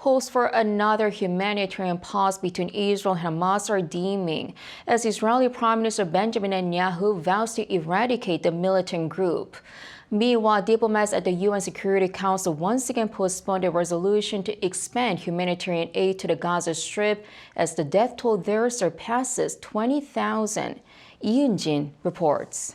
Hopes for another humanitarian pause between Israel and Hamas are dimming as Israeli Prime Minister Benjamin Netanyahu vows to eradicate the militant group. Meanwhile, diplomats at the UN Security Council once again postponed a resolution to expand humanitarian aid to the Gaza Strip as the death toll there surpasses 20,000. Eun-jin reports.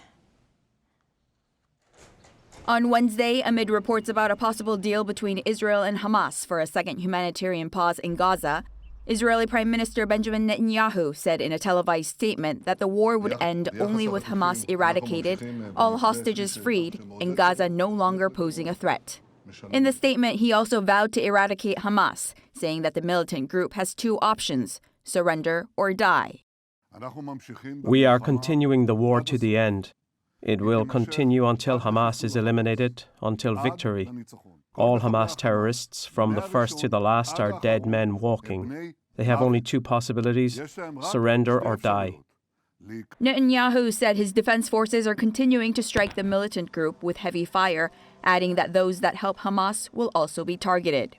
On Wednesday, amid reports about a possible deal between Israel and Hamas for a second humanitarian pause in Gaza, Israeli Prime Minister Benjamin Netanyahu said in a televised statement that the war would end only with Hamas eradicated, all hostages freed, and Gaza no longer posing a threat. In the statement, he also vowed to eradicate Hamas, saying that the militant group has two options: surrender or die. We are continuing the war to the end. It will continue until Hamas is eliminated, until victory. All Hamas terrorists, from the first to the last, are dead men walking. They have only two possibilities: surrender or die. Netanyahu said his defense forces are continuing to strike the militant group with heavy fire, adding that those that help Hamas will also be targeted.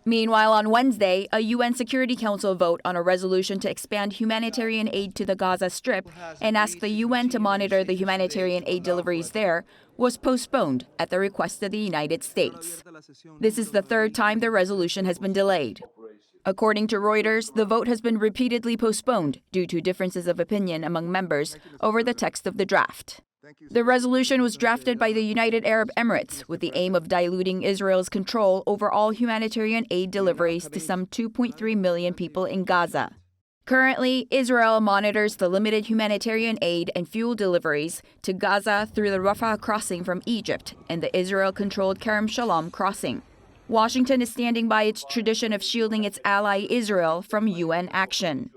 Meanwhile, on Wednesday, a UN Security Council vote on a resolution to expand humanitarian aid to the Gaza Strip and ask the UN to monitor the humanitarian aid deliveries there was postponed at the request of the United States. This is the third time the resolution has been delayed. According to Reuters, the vote has been repeatedly postponed due to differences of opinion among members over the text of the draft. The resolution was drafted by the United Arab Emirates with the aim of diluting Israel's control over all humanitarian aid deliveries to some 2.3 million people in Gaza. Currently, Israel monitors the limited humanitarian aid and fuel deliveries to Gaza through the Rafah crossing from Egypt and the Israel-controlled Kerem Shalom crossing. Washington is standing by its tradition of shielding its ally Israel from UN action.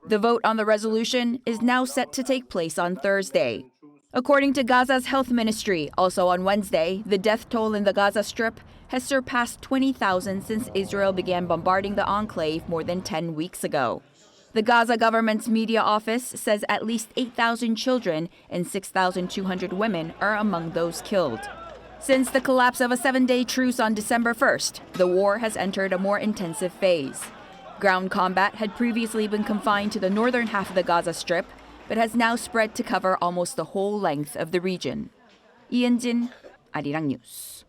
The vote on the resolution is now set to take place on Thursday. According to Gaza's health ministry, also on Wednesday, the death toll in the Gaza Strip has surpassed 20,000 since Israel began bombarding the enclave more than 10 weeks ago. The Gaza government's media office says at least 8,000 children and 6,200 women are among those killed. Since the collapse of a 7-day truce on December 1st, the war has entered a more intensive phase. Ground combat had previously been confined to the northern half of the Gaza Strip, but has now spread to cover almost the whole length of the region. Eun-jin, Arirang News.